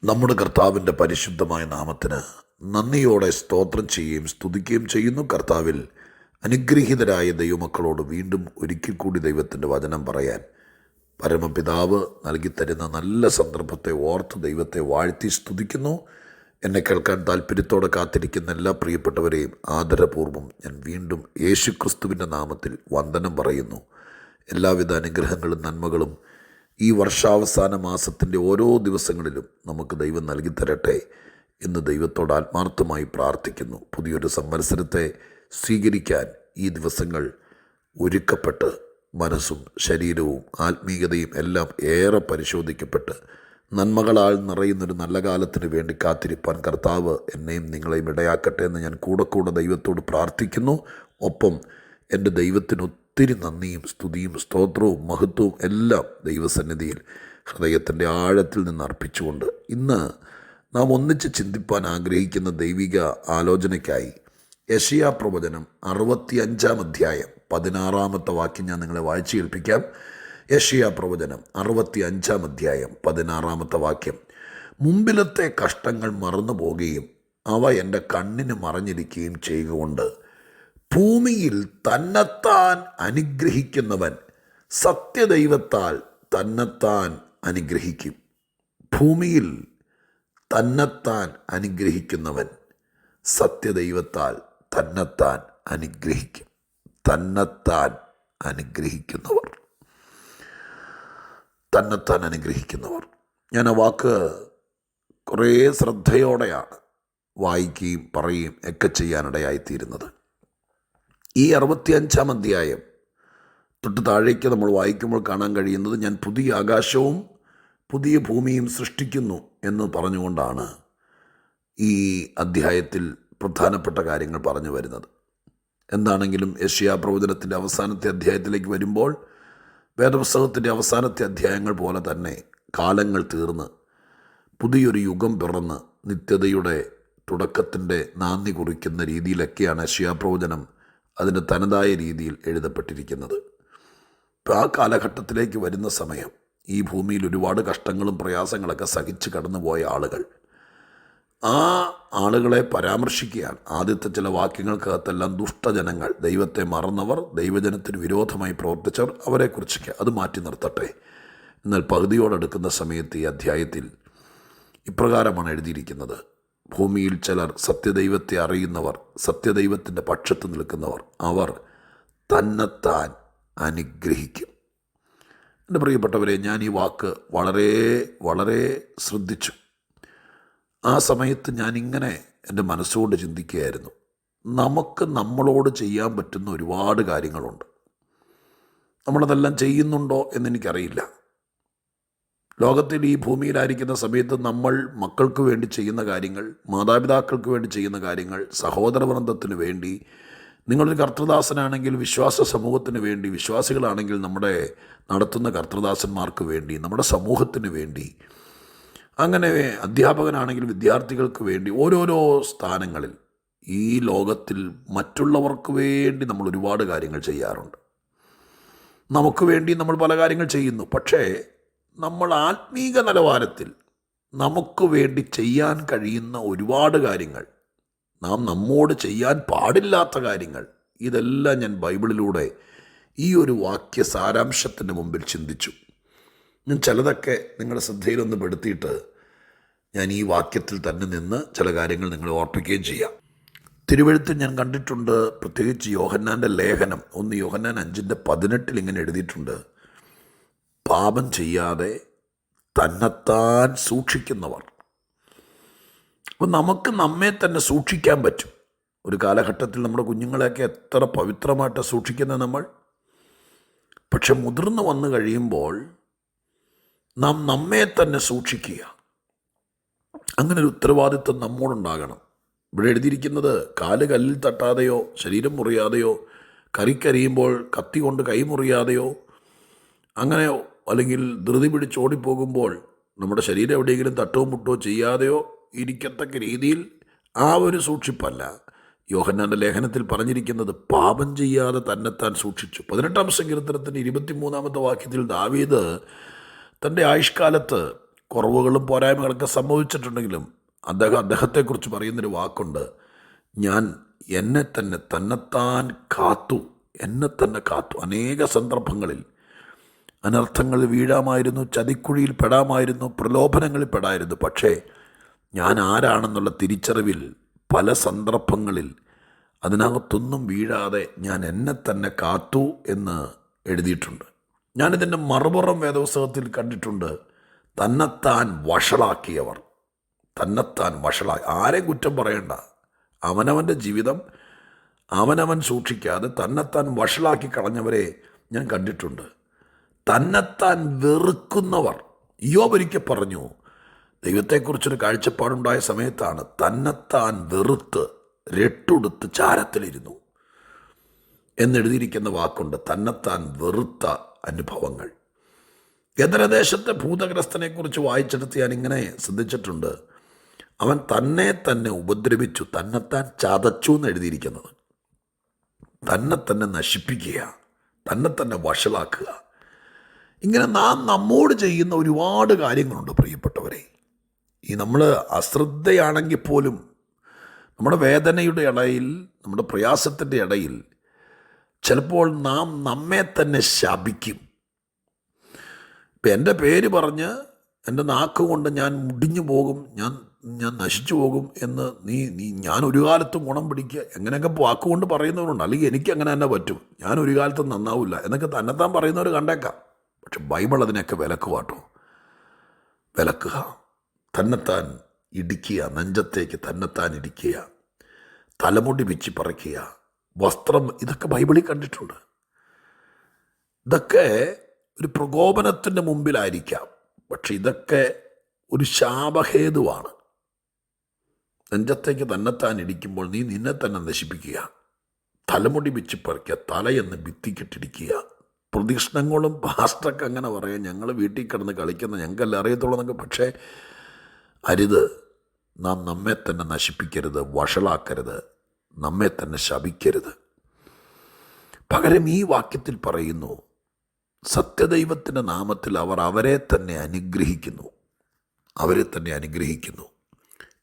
നമ്മുടെ കർത്താവിൻ്റെ പരിശുദ്ധമായ നാമത്തിന് നന്ദിയോടെ സ്തോത്രം ചെയ്യുകയും സ്തുതിക്കുകയും ചെയ്യുന്നു. കർത്താവിൽ അനുഗ്രഹീതരായ ദൈവമക്കളോട് വീണ്ടും ഒരിക്കൽ കൂടി ദൈവത്തിൻ്റെ വചനം പറയാൻ പരമപിതാവ് നൽകിത്തരുന്ന നല്ല സന്ദർഭത്തെ ഓർത്ത് ദൈവത്തെ വാഴ്ത്തി സ്തുതിക്കുന്നു. എന്നെ കേൾക്കാൻ താല്പര്യത്തോടെ കാത്തിരിക്കുന്ന എല്ലാ പ്രിയപ്പെട്ടവരെയും ആദരപൂർവ്വം ഞാൻ വീണ്ടും യേശുക്രിസ്തുവിൻ്റെ നാമത്തിൽ വന്ദനം പറയുന്നു. എല്ലാവിധ അനുഗ്രഹങ്ങളും നന്മകളും ഈ വർഷാവസാന മാസത്തിൻ്റെ ഓരോ ദിവസങ്ങളിലും നമുക്ക് ദൈവം നൽകി തരട്ടെ എന്ന് ദൈവത്തോട് ആത്മാർത്ഥമായി പ്രാർത്ഥിക്കുന്നു. പുതിയൊരു സംവത്സരത്തെ സ്വീകരിക്കാൻ ഈ ദിവസങ്ങൾ ഒരുക്കപ്പെട്ട് മനസ്സും ശരീരവും ആത്മീയതയും എല്ലാം ഏറെ പരിശോധിക്കപ്പെട്ട് നന്മകളാൽ നിറയുന്നൊരു നല്ല കാലത്തിന് വേണ്ടി കാത്തിരിപ്പാൻ കർത്താവ് എന്നെയും നിങ്ങളെയും ഇടയാക്കട്ടെ എന്ന് ഞാൻ കൂടെ ദൈവത്തോട് പ്രാർത്ഥിക്കുന്നു. ഒപ്പം എൻ്റെ ദൈവത്തിന് ഒത്തിരി നന്ദിയും സ്തുതിയും സ്തോത്രവും മഹത്വവും എല്ലാം ദൈവസന്നിധിയിൽ ഹൃദയത്തിൻ്റെ ആഴത്തിൽ നിന്ന് അർപ്പിച്ചുകൊണ്ട് ഇന്ന് നാം ഒന്നിച്ച് ചിന്തിപ്പാൻ ആഗ്രഹിക്കുന്ന ദൈവിക ആലോചനയ്ക്കായി യെശയ്യാ പ്രവചനം 65 അധ്യായം 16 വാക്യം ഞാൻ നിങ്ങളെ വായിച്ചു കേൾപ്പിക്കാം. യെശയ്യാ പ്രവചനം 65 അധ്യായം 16 വാക്യം. മുമ്പിലത്തെ കഷ്ടങ്ങൾ മറന്നു പോകുകയും അവ എൻ്റെ കണ്ണിന് മറഞ്ഞിരിക്കുകയും ചെയ്യുകൊണ്ട് ഭൂമിയിൽ തന്നെത്താൻ അനുഗ്രഹിക്കുന്നവൻ സത്യദൈവത്താൽ തന്നെത്താൻ അനുഗ്രഹിക്കും. ഭൂമിയിൽ തന്നെത്താൻ അനുഗ്രഹിക്കുന്നവൻ സത്യദൈവത്താൽ തന്നെത്താൻ അനുഗ്രഹിക്കും. തന്നെത്താൻ അനുഗ്രഹിക്കുന്നവർ, തന്നെത്താൻ അനുഗ്രഹിക്കുന്നവർ. ഞാൻ ആ വാക്ക് കുറേ ശ്രദ്ധയോടെയാണ് വായിക്കുകയും പറയുകയും ഒക്കെ ചെയ്യാനിടയായിത്തീരുന്നത്. ഈ 65 അധ്യായം തൊട്ട് താഴേക്ക് നമ്മൾ വായിക്കുമ്പോൾ കാണാൻ കഴിയുന്നത് ഞാൻ പുതിയ ആകാശവും പുതിയ ഭൂമിയും സൃഷ്ടിക്കുന്നു എന്ന് പറഞ്ഞുകൊണ്ടാണ് ഈ അധ്യായത്തിൽ പ്രധാനപ്പെട്ട കാര്യങ്ങൾ പറഞ്ഞു വരുന്നത്. എന്താണെങ്കിലും യെശയ്യാ പ്രവചനത്തിൻ്റെ അവസാനത്തെ അധ്യായത്തിലേക്ക് വരുമ്പോൾ വേദപുസ്തകത്തിൻ്റെ അവസാനത്തെ അധ്യായങ്ങൾ പോലെ തന്നെ കാലങ്ങൾ തീർന്ന് പുതിയൊരു യുഗം പിറന്ന് നിത്യതയുടെ തുടക്കത്തിൻ്റെ നാന്ദി കുറിക്കുന്ന രീതിയിലൊക്കെയാണ് യെശയ്യാ പ്രവചനം അതിൻ്റെ തനതായ രീതിയിൽ എഴുതപ്പെട്ടിരിക്കുന്നത്. ഇപ്പോൾ ആ കാലഘട്ടത്തിലേക്ക് വരുന്ന സമയം ഈ ഭൂമിയിൽ ഒരുപാട് കഷ്ടങ്ങളും പ്രയാസങ്ങളൊക്കെ സഹിച്ച് കടന്നുപോയ ആളുകൾ, ആ ആളുകളെ പരാമർശിക്കുകയാണ്. ആദ്യത്തെ ചില വാക്യങ്ങൾക്കകത്തെല്ലാം ദുഷ്ടജനങ്ങൾ, ദൈവത്തെ മറന്നവർ, ദൈവജനത്തിന് വിരോധമായി പ്രവർത്തിച്ചവർ, അവരെക്കുറിച്ചൊക്കെ അത് മാറ്റി നിർത്തട്ടെ. എന്നാൽ പകുതിയോടടുക്കുന്ന സമയത്ത് ഈ അധ്യായത്തിൽ ഇപ്രകാരമാണ് എഴുതിയിരിക്കുന്നത്: ഭൂമിയിൽ ചിലർ സത്യദൈവത്തെ അറിയുന്നവർ, സത്യദൈവത്തിൻ്റെ പക്ഷത്ത് നിൽക്കുന്നവർ, അവർ തന്നെത്താൻ അനുഗ്രഹിക്കും. എൻ്റെ പ്രിയപ്പെട്ടവരെ, ഞാൻ ഈ വാക്ക് വളരെ ശ്രദ്ധിച്ചു. ആ സമയത്ത് ഞാനിങ്ങനെ എൻ്റെ മനസ്സുകൊണ്ട് ചിന്തിക്കുകയായിരുന്നു. നമുക്ക് നമ്മളോട് ചെയ്യാൻ പറ്റുന്ന ഒരുപാട് കാര്യങ്ങളുണ്ട്. നമ്മളതെല്ലാം ചെയ്യുന്നുണ്ടോ എന്നെനിക്കറിയില്ല. ലോകത്തിൽ ഈ ഭൂമിയിലായിരിക്കുന്ന സമയത്ത് നമ്മൾ മക്കൾക്ക് വേണ്ടി ചെയ്യുന്ന കാര്യങ്ങൾ, മാതാപിതാക്കൾക്ക് വേണ്ടി ചെയ്യുന്ന കാര്യങ്ങൾ, സഹോദരവൃന്ദത്തിന് വേണ്ടി, നിങ്ങളൊരു കർത്തൃദാസനാണെങ്കിൽ വിശ്വാസ സമൂഹത്തിന് വേണ്ടി, വിശ്വാസികളാണെങ്കിൽ നമ്മുടെ നടത്തുന്ന കർത്തൃദാസന്മാർക്ക് വേണ്ടി, നമ്മുടെ സമൂഹത്തിന് വേണ്ടി, അങ്ങനെ അധ്യാപകനാണെങ്കിൽ വിദ്യാർത്ഥികൾക്ക് വേണ്ടി, ഓരോരോ സ്ഥാനങ്ങളിൽ ഈ ലോകത്തിൽ മറ്റുള്ളവർക്ക് വേണ്ടി നമ്മൾ ഒരുപാട് കാര്യങ്ങൾ ചെയ്യാറുണ്ട്. നമുക്ക് വേണ്ടി നമ്മൾ പല കാര്യങ്ങൾ ചെയ്യുന്നു. പക്ഷേ നമ്മൾ ആത്മീക നിലവാരത്തിൽ നമുക്ക് വേണ്ടി ചെയ്യാൻ കഴിയുന്ന ഒരുപാട് കാര്യങ്ങൾ, നാം നമ്മോട് ചെയ്യാൻ പാടില്ലാത്ത കാര്യങ്ങൾ, ഇതെല്ലാം ഞാൻ ബൈബിളിലൂടെ ഈ ഒരു വാക്യ സാരാംശത്തിൻ്റെ മുമ്പിൽ ചിന്തിച്ചു. ഞാൻ ചിലതൊക്കെ നിങ്ങളുടെ ശ്രദ്ധയിലൊന്ന് പെടുത്തിയിട്ട് ഞാൻ ഈ വാക്യത്തിൽ തന്നെ നിന്ന് ചില കാര്യങ്ങൾ നിങ്ങളെ ഓർപ്പിക്കുകയും ചെയ്യാം. തിരുവെഴുത്തിൽ ഞാൻ കണ്ടിട്ടുണ്ട്, പ്രത്യേകിച്ച് യോഹന്നാൻ്റെ ലേഖനം 1 യോഹന്നാൻ 5:18 ഇങ്ങനെ എഴുതിയിട്ടുണ്ട്: പാപം ചെയ്യാതെ തന്നെത്താൻ സൂക്ഷിക്കുന്നവർ. അപ്പോൾ നമുക്ക് നമ്മെ തന്നെ സൂക്ഷിക്കാൻ പറ്റും. ഒരു കാലഘട്ടത്തിൽ നമ്മുടെ കുഞ്ഞുങ്ങളെയൊക്കെ എത്ര പവിത്രമായിട്ട് സൂക്ഷിക്കുന്നത് നമ്മൾ. പക്ഷെ മുതിർന്നു വന്നു കഴിയുമ്പോൾ നാം നമ്മെ തന്നെ സൂക്ഷിക്കുക. അങ്ങനെ ഒരു ഉത്തരവാദിത്വം നമ്മോടുണ്ടാകണം. ഇവിടെ എഴുതിയിരിക്കുന്നത് കാല് കല്ലിൽ തട്ടാതെയോ, ശരീരം മുറിയാതെയോ, കരിക്കരിയുമ്പോൾ കത്തി കൊണ്ട് കൈ മുറിയാതെയോ, അങ്ങനെയോ അല്ലെങ്കിൽ ധൃതി പിടിച്ച് ഓടിപ്പോകുമ്പോൾ നമ്മുടെ ശരീരം എവിടെയെങ്കിലും തട്ടോ മുട്ടോ ചെയ്യാതെയോ ഇരിക്കത്തക്ക രീതിയിൽ ആ ഒരു സൂക്ഷിപ്പല്ല. യോഹന്നാൻ്റെ ലേഖനത്തിൽ പറഞ്ഞിരിക്കുന്നത് പാപം ചെയ്യാതെ തന്നെത്താൻ സൂക്ഷിച്ചു. 18 സങ്കീർത്തനത്തിൻ്റെ 23 വാക്യത്തിൽ ദാവീദ് തൻ്റെ ആയുഷ്കാലത്ത് കുറവുകളും പോരായ്മകളൊക്കെ സംഭവിച്ചിട്ടുണ്ടെങ്കിലും അദ്ദേഹത്തെക്കുറിച്ച് പറയുന്നൊരു വാക്കുണ്ട്, ഞാൻ എന്നെ തന്നെ തന്നെത്താൻ കാത്തു, എന്നെ തന്നെ കാത്തു. അനേക സന്ദർഭങ്ങളിൽ അനർത്ഥങ്ങളിൽ വീഴാമായിരുന്നു, ചതിക്കുഴിയിൽ പെടാമായിരുന്നു, പ്രലോഭനങ്ങളിൽ പെടായിരുന്നു. പക്ഷേ ഞാൻ ആരാണെന്നുള്ള തിരിച്ചറിവിൽ പല സന്ദർഭങ്ങളിൽ അതിനകത്തൊന്നും വീഴാതെ ഞാൻ എന്നെ തന്നെ കാത്തു എന്ന് എഴുതിയിട്ടുണ്ട്. ഞാനിതിൻ്റെ മറുപുറം വേദപുസ്തകത്തിൽ കണ്ടിട്ടുണ്ട്, തന്നെത്താൻ വഷളാക്കിയവർ. തന്നെത്താൻ വഷളാക്കി, ആരെയും കുറ്റം പറയണ്ട. അവനവൻ്റെ ജീവിതം അവനവൻ സൂക്ഷിക്കാതെ തന്നെത്താൻ വഷളാക്കി കളഞ്ഞവരെ ഞാൻ കണ്ടിട്ടുണ്ട്. തന്നെത്താൻ വെറുക്കുന്നവർ, യോബ് ഒരിക്കൽ പറഞ്ഞു, ദൈവത്തെക്കുറിച്ചൊരു കാഴ്ചപ്പാടുണ്ടായ സമയത്താണ് തന്നെത്താൻ വെറുത്ത് രട്ടുടുത്ത് ചാരത്തിലിരുന്നു എന്നെഴുതിയിരിക്കുന്ന വാക്കുണ്ട്. തന്നെത്താൻ വെറുത്ത അനുഭവങ്ങൾ. ഗദരദേശത്തെ ഭൂതഗ്രസ്തനെക്കുറിച്ച് വായിച്ചെടുത്ത് ഞാനിങ്ങനെ ശ്രദ്ധിച്ചിട്ടുണ്ട്. അവൻ തന്നെ തന്നെ ഉപദ്രവിച്ചു, തന്നെത്താൻ ചതച്ചു എന്ന് എഴുതിയിരിക്കുന്നത്. തന്നെ തന്നെ നശിപ്പിക്കുക, തന്നെ തന്നെ വഷളാക്കുക. ഇങ്ങനെ നാം നമ്മോട് ചെയ്യുന്ന ഒരുപാട് കാര്യങ്ങളുണ്ട് പ്രിയപ്പെട്ടവരെ. ഈ നമ്മൾ അശ്രദ്ധയാണെങ്കിൽ പോലും നമ്മുടെ വേദനയുടെ ഇടയിൽ, നമ്മുടെ പ്രയാസത്തിൻ്റെ ഇടയിൽ ചിലപ്പോൾ നാം നമ്മെ തന്നെ ശപിക്കും. ഇപ്പം എൻ്റെ പേര് പറഞ്ഞ് എൻ്റെ നാക്കുകൊണ്ട് ഞാൻ മുടിഞ്ഞു പോകും, ഞാൻ നശിച്ചു പോകും എന്ന് ഞാൻ ഒരു കാലത്തും ഗുണം പിടിക്കുക എങ്ങനെയൊക്കെ വാക്കുകൊണ്ട് പറയുന്നവരുണ്ട്. അല്ലെങ്കിൽ എനിക്ക് അങ്ങനെ തന്നെ പറ്റും, ഞാൻ ഒരു കാലത്തും നന്നാവില്ല എന്നൊക്കെ തന്നെത്താൻ പറയുന്നവർ കണ്ടേക്കാം. പക്ഷെ ബൈബിൾ അതിനെയൊക്കെ വിലക്കുവാട്ടോ. വിലക്കുക, തന്നെത്താൻ ഇടിക്കുക, നെഞ്ചത്തേക്ക് തന്നെത്താൻ ഇടിക്കുക, തലമുടി പിച്ചി പറിക്കുക, വസ്ത്രം, ഇതൊക്കെ ബൈബിളിൽ കണ്ടിട്ടുണ്ട്. ഇതൊക്കെ ഒരു പ്രകോപനത്തിൻ്റെ മുമ്പിലായിരിക്കാം, പക്ഷെ ഇതൊക്കെ ഒരു ശാപഹേതുവാണ്. നെഞ്ചത്തേക്ക് തന്നെത്താൻ ഇടിക്കുമ്പോൾ നീ നിന്നെ തന്നെ നശിപ്പിക്കുക, തലമുടി പിച്ചി പറിക്കുക, തലയെന്ന് ഭിത്തിക്കിട്ടിടിക്കുക. പ്രദക്ഷിണങ്ങളും പാസ്റ്റൊക്കെ അങ്ങനെ പറയാം, ഞങ്ങൾ വീട്ടിൽ കിടന്ന് കളിക്കുന്ന ഞങ്ങൾക്കല്ല അറിയത്തുള്ളൂ എന്നൊക്കെ. പക്ഷേ അരുത്, നാം നമ്മെ തന്നെ നശിപ്പിക്കരുത്, വഷളാക്കരുത്, നമ്മെ തന്നെ ശപിക്കരുത്. പകരം ഈ വാക്യത്തിൽ പറയുന്നു, സത്യദൈവത്തിൻ്റെ നാമത്തിൽ അവർ അവരെ തന്നെ അനുഗ്രഹിക്കുന്നു, അവരെ തന്നെ അനുഗ്രഹിക്കുന്നു.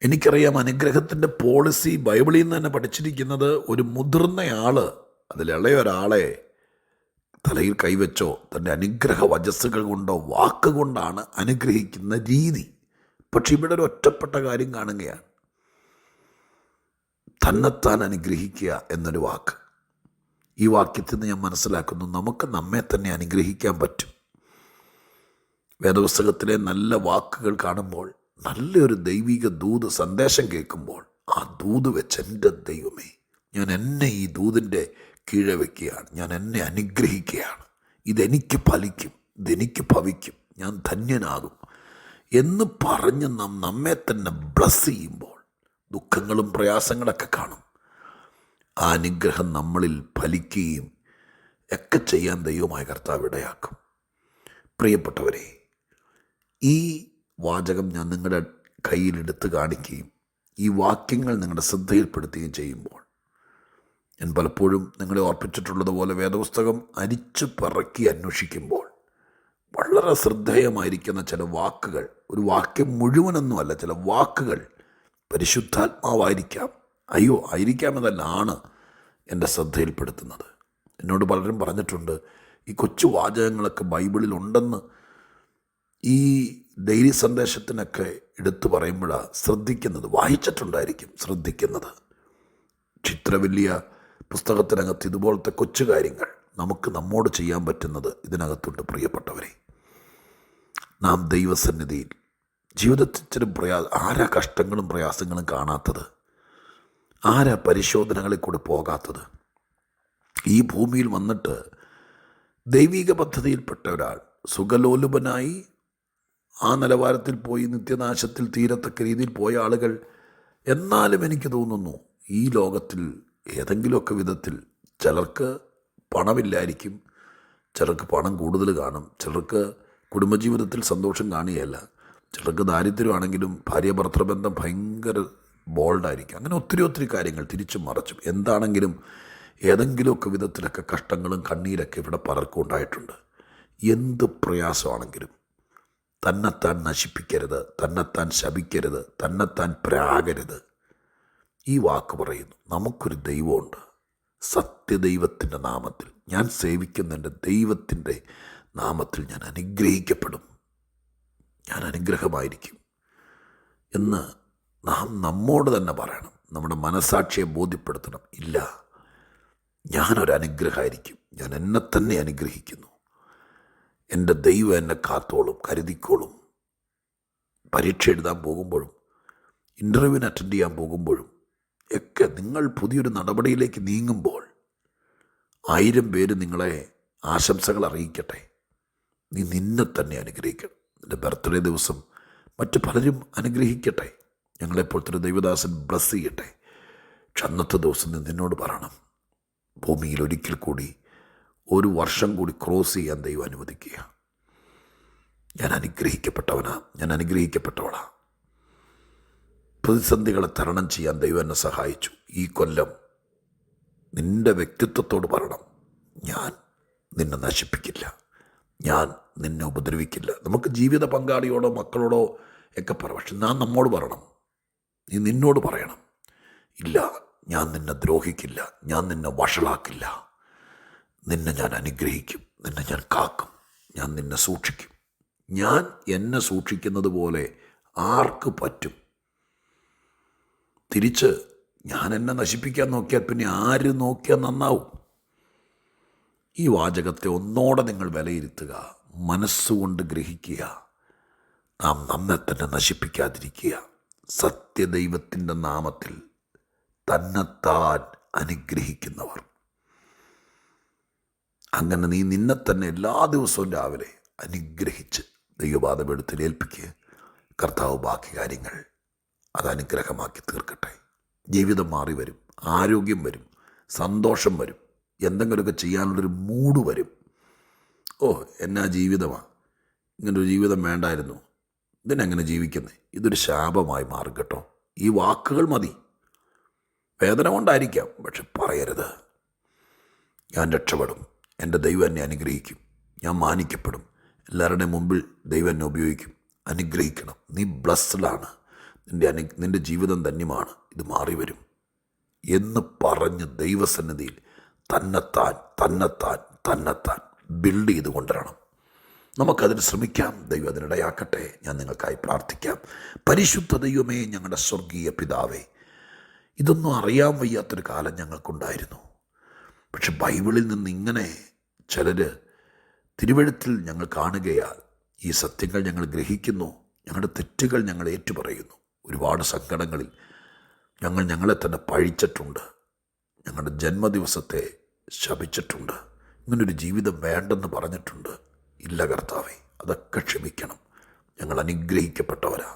എനിക്കറിയാം, അനുഗ്രഹത്തിൻ്റെ പോളിസി ബൈബിളിൽ നിന്ന് തന്നെ പഠിച്ചിരിക്കുന്നത്, ഒരു മുതിർന്നയാൾ അതിലിളയൊരാളെ തലയിൽ കൈവച്ചോ തൻ്റെ അനുഗ്രഹ വചസ്സുകൾ കൊണ്ടോ വാക്കുകൊണ്ടാണ് അനുഗ്രഹിക്കുന്ന രീതി. പക്ഷെ ഇവിടെ ഒരു ഒറ്റപ്പെട്ട കാര്യം കാണുകയാണ്, തന്നെത്താൻ അനുഗ്രഹിക്കുക എന്നൊരു വാക്ക്. ഈ വാക്യത്തിൽ നിന്ന് ഞാൻ മനസ്സിലാക്കുന്നു, നമുക്ക് നമ്മെ തന്നെ അനുഗ്രഹിക്കാൻ പറ്റും. വേദപുസ്തകത്തിലെ നല്ല വാക്കുകൾ കാണുമ്പോൾ, നല്ലൊരു ദൈവിക ദൂത് സന്ദേശം കേൾക്കുമ്പോൾ, ആ ദൂത് വെച്ച് എൻ്റെ ദൈവമേ, ഞാൻ എന്നെ ഈ ദൂതിൻ്റെ കീഴെ വയ്ക്കുകയാണ്, ഞാൻ എന്നെ അനുഗ്രഹിക്കുകയാണ്, ഇതെനിക്ക് ഫലിക്കും, ഇതെനിക്ക് ഭവിക്കും, ഞാൻ ധന്യനാകും എന്ന് പറഞ്ഞ് നാം നമ്മെ തന്നെ ബ്ലസ് ചെയ്യുമ്പോൾ ദുഃഖങ്ങളും പ്രയാസങ്ങളൊക്കെ കാണും. ആ അനുഗ്രഹം നമ്മളിൽ ഫലിക്കുകയും ഒക്കെ ചെയ്യാൻ ദൈവമായ കർത്താവ് ഇടയാക്കും. പ്രിയപ്പെട്ടവരെ, ഈ വാചകം ഞാൻ നിങ്ങളുടെ കയ്യിലെടുത്ത് കാണിക്കുകയും ഈ വാക്യങ്ങൾ നിങ്ങളുടെ ശ്രദ്ധയിൽപ്പെടുത്തുകയും ചെയ്യുമ്പോൾ, ഞാൻ പലപ്പോഴും നിങ്ങളെ ഓർപ്പിച്ചിട്ടുള്ളതുപോലെ വേദപുസ്തകം അരിച്ചു പറക്കി അന്വേഷിക്കുമ്പോൾ വളരെ ശ്രദ്ധേയമായിരിക്കുന്ന ചില വാക്കുകൾ, ഒരു വാക്യം മുഴുവനൊന്നുമല്ല, ചില വാക്കുകൾ പരിശുദ്ധാത്മാവായിരിക്കാം, ആയിരിക്കാമെന്നല്ല, ആണ് എൻ്റെ ശ്രദ്ധയിൽപ്പെടുത്തുന്നത്. എന്നോട് പലരും പറഞ്ഞിട്ടുണ്ട്, ഈ കൊച്ചു വാചകങ്ങളൊക്കെ ബൈബിളിൽ ഉണ്ടെന്ന് ഈ ഡെയിലി സന്ദേശത്തിനൊക്കെ എടുത്തു പറയുമ്പോഴാണ് ശ്രദ്ധിക്കുന്നത്. വായിച്ചിട്ടുണ്ടായിരിക്കും, ശ്രദ്ധിക്കുന്നത്. ഇത്ര വലിയ പുസ്തകത്തിനകത്ത് ഇതുപോലത്തെ കൊച്ചു കാര്യങ്ങൾ നമുക്ക് നമ്മോട് ചെയ്യാൻ പറ്റുന്നത് ഇതിനകത്തുണ്ട്. പ്രിയപ്പെട്ടവരെ, നാം ദൈവസന്നിധിയിൽ ജീവിതത്തിൽ ചില ആരാ കഷ്ടങ്ങളും പ്രയാസങ്ങളും കാണാത്തത്? ആരാ പരിശോധനകളിൽ കൂടെ പോകാത്തത്? ഈ ഭൂമിയിൽ വന്നിട്ട് ദൈവിക പദ്ധതിയിൽപ്പെട്ട ഒരാൾ സുഖലോലുപനായി ആ നിലവാരത്തിൽ പോയി നിത്യനാശത്തിൽ തീരത്തക്ക രീതിയിൽ പോയ ആളുകൾ, എന്നാലും എനിക്ക് തോന്നുന്നു ഈ ലോകത്തിൽ ഏതെങ്കിലുമൊക്കെ വിധത്തിൽ ചിലർക്ക് പണമില്ലായിരിക്കും, ചിലർക്ക് പണം കൂടുതൽ കാണും, ചിലർക്ക് കുടുംബജീവിതത്തിൽ സന്തോഷം കാണുകയല്ല, ചിലർക്ക് ദാരിദ്ര്യമാണെങ്കിലും ഭാര്യ ഭർത്തൃബന്ധം ഭയങ്കര ബോൾഡായിരിക്കും. അങ്ങനെ ഒത്തിരി കാര്യങ്ങൾ തിരിച്ചും മറച്ചും. എന്താണെങ്കിലും ഏതെങ്കിലുമൊക്കെ വിധത്തിലൊക്കെ കഷ്ടങ്ങളും കണ്ണീരൊക്കെ ഇവിടെ പലർക്കും ഉണ്ടായിട്ടുണ്ട്. എന്ത് പ്രയാസമാണെങ്കിലും തന്നെത്താൻ നശിപ്പിക്കരുത്, തന്നെത്താൻ ശപിക്കരുത്, തന്നെത്താൻ പ്രാകരുത്. ഈ വാക്ക് പറയുന്നു. നമുക്കൊരു ദൈവമുണ്ട്. സത്യദൈവത്തിൻ്റെ നാമത്തിൽ ഞാൻ സേവിക്കുന്ന എൻ്റെ ദൈവത്തിൻ്റെ നാമത്തിൽ ഞാൻ അനുഗ്രഹിക്കപ്പെടും, ഞാൻ അനുഗ്രഹമായിരിക്കും എന്ന് നാം നമ്മോട് തന്നെ പറയണം. നമ്മുടെ മനസാക്ഷിയെ ബോധ്യപ്പെടുത്തണം. ഇല്ല, ഞാനൊരു അനുഗ്രഹമായിരിക്കും, ഞാൻ എന്നെ തന്നെ അനുഗ്രഹിക്കുന്നു. എൻ്റെ ദൈവം എന്നെ കാത്തോളും, കരുതിക്കോളും. പരീക്ഷ എഴുതാൻ പോകുമ്പോഴും ഇൻ്റർവ്യൂവിന് അറ്റൻഡ് ചെയ്യാൻ പോകുമ്പോഴും ഒക്കെ നിങ്ങൾ പുതിയൊരു നടപടിയിലേക്ക് നീങ്ങുമ്പോൾ 1000 പേര് നിങ്ങളെ ആശംസകൾ അറിയിക്കട്ടെ. നീ നിന്നെ തന്നെ അനുഗ്രഹിക്കണം. നിൻ്റെ ബർത്ത്ഡേ ദിവസം മറ്റു പലരും അനുഗ്രഹിക്കട്ടെ. ഞങ്ങളെപ്പോഴത്തെ ഒരു ദൈവദാസൻ ബ്ലസ് ചെയ്യട്ടെ. പക്ഷെ അന്നത്തെ ദിവസം നീ നിന്നോട് പറയണം, ഭൂമിയിൽ ഒരിക്കൽ കൂടി ഒരു വർഷം കൂടി ക്രോസ് ചെയ്യാൻ ദൈവം അനുവദിക്കുക. ഞാൻ അനുഗ്രഹിക്കപ്പെട്ടവനാ, ഞാൻ അനുഗ്രഹിക്കപ്പെട്ടവളാ. പ്രതിസന്ധികളെ തരണം ചെയ്യാൻ ദൈവം എന്നെ സഹായിച്ചു. ഈ കൊല്ലം നിൻ്റെ വ്യക്തിത്വത്തോട് പറയണം, ഞാൻ നിന്നെ നശിപ്പിക്കില്ല, ഞാൻ നിന്നെ ഉപദ്രവിക്കില്ല. നമുക്ക് ജീവിത പങ്കാളിയോടോ മക്കളോടോ ഒക്കെ പറ, പക്ഷെ ഞാൻ നമ്മോട് പറയണം, നീ നിന്നോട് പറയണം, ഇല്ല, ഞാൻ നിന്നെ ദ്രോഹിക്കില്ല, ഞാൻ നിന്നെ വഷളാക്കില്ല, നിന്നെ ഞാൻ അനുഗ്രഹിക്കും, നിന്നെ ഞാൻ കാക്കും, ഞാൻ നിന്നെ സൂക്ഷിക്കും. ഞാൻ എന്നെ സൂക്ഷിക്കുന്നത് പോലെ ആർക്ക് പറ്റും? തിരിച്ച് ഞാൻ എന്നെ നശിപ്പിക്കാൻ നോക്കിയാൽ പിന്നെ ആര് നോക്കിയാൽ നന്നാവും? ഈ വാചകത്തെ ഒന്നോടെ നിങ്ങൾ വിലയിരുത്തുക, മനസ്സുകൊണ്ട് ഗ്രഹിക്കുക. നാം നമ്മെ തന്നെ നശിപ്പിക്കാതിരിക്കുക. സത്യദൈവത്തിൻ്റെ നാമത്തിൽ തന്നെത്താൻ അനുഗ്രഹിക്കുന്നവർ. അങ്ങനെ നീ നിന്നെ തന്നെ എല്ലാ ദിവസവും രാവിലെ അനുഗ്രഹിച്ച് ദൈവപാദമെടുത്തിൽ ഏൽപ്പിക്കുക. കർത്താവ് ബാക്കി കാര്യങ്ങൾ അത് അനുഗ്രഹമാക്കി തീർക്കട്ടെ. ജീവിതം മാറി വരും, ആരോഗ്യം വരും, സന്തോഷം വരും, എന്തെങ്കിലുമൊക്കെ ചെയ്യാനുള്ളൊരു മൂഡ് വരും. ഓ, എന്നാ ജീവിതമാണ്, ഇങ്ങനൊരു ജീവിതം വേണ്ടായിരുന്നു, ഇതിനെങ്ങനെ ജീവിക്കുന്നത്? ഇതൊരു ശാപമായി മാറും കേട്ടോ. ഈ വാക്കുകൾ മതി. വേദന കൊണ്ടായിരിക്കാം, പക്ഷെ പറയരുത്. ഞാൻ രക്ഷപ്പെടും, എൻ്റെ ദൈവം എന്നെ അനുഗ്രഹിക്കും, ഞാൻ മാനിക്കപ്പെടും, എല്ലാവരുടെയും മുമ്പിൽ ദൈവം എന്നെ ഉപയോഗിക്കും. അനുഗ്രഹിക്കണം, നീ ബ്ലസ്ഡാണ്, നിൻ്റെ ജീവിതം ധന്യമാണ്, ഇത് മാറി വരും എന്ന് പറഞ്ഞ് ദൈവസന്നിധിയിൽ തന്നെത്താൻ തന്നെത്താൻ തന്നെത്താൻ ബിൽഡ് ചെയ്ത് കൊണ്ടുവരണം. നമുക്കതിന് ശ്രമിക്കാം. ദൈവം അതിനിടയാക്കട്ടെ. ഞാൻ നിങ്ങൾക്കായി പ്രാർത്ഥിക്കാം. പരിശുദ്ധ ദൈവമേ, ഞങ്ങളുടെ സ്വർഗീയ പിതാവേ, ഇതൊന്നും അറിയാൻ വയ്യാത്തൊരു കാലം ഞങ്ങൾക്കുണ്ടായിരുന്നു. പക്ഷെ ബൈബിളിൽ നിന്ന് ഇങ്ങനെ ചിലർ തിരുവെഴുത്തിൽ ഞങ്ങൾ കാണുകയാൽ ഈ സത്യങ്ങൾ ഞങ്ങൾ ഗ്രഹിക്കുന്നു. ഞങ്ങളുടെ തെറ്റുകൾ ഞങ്ങൾ ഏറ്റുപറയുന്നു. ഒരുപാട് സങ്കടങ്ങളിൽ ഞങ്ങളെ തന്നെ പഴിച്ചിട്ടുണ്ട്. ഞങ്ങളുടെ ജന്മദിവസത്തെ ശപിച്ചിട്ടുണ്ട്. ഇങ്ങനൊരു ജീവിതം വേണ്ടെന്ന് പറഞ്ഞിട്ടുണ്ട്. ഇല്ല കർത്താവേ, അതൊക്കെ ക്ഷമിക്കണം. ഞങ്ങൾ അനുഗ്രഹിക്കപ്പെട്ടവരാ,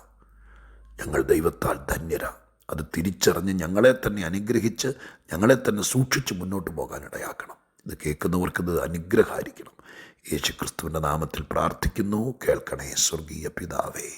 ഞങ്ങൾ ദൈവത്താൽ ധന്യരാ. അത് തിരിച്ചറിഞ്ഞ് ഞങ്ങളെ തന്നെ അനുഗ്രഹിച്ച് ഞങ്ങളെ തന്നെ സൂക്ഷിച്ച് മുന്നോട്ട് പോകാനിടയാക്കണം. ഇത് കേൾക്കുന്നവർക്കിത് അനുഗ്രഹമായിരിക്കണം. യേശുക്രിസ്തുവിൻ്റെ നാമത്തിൽ പ്രാർത്ഥിക്കുന്നു. കേൾക്കണേ സ്വർഗീയ പിതാവേ.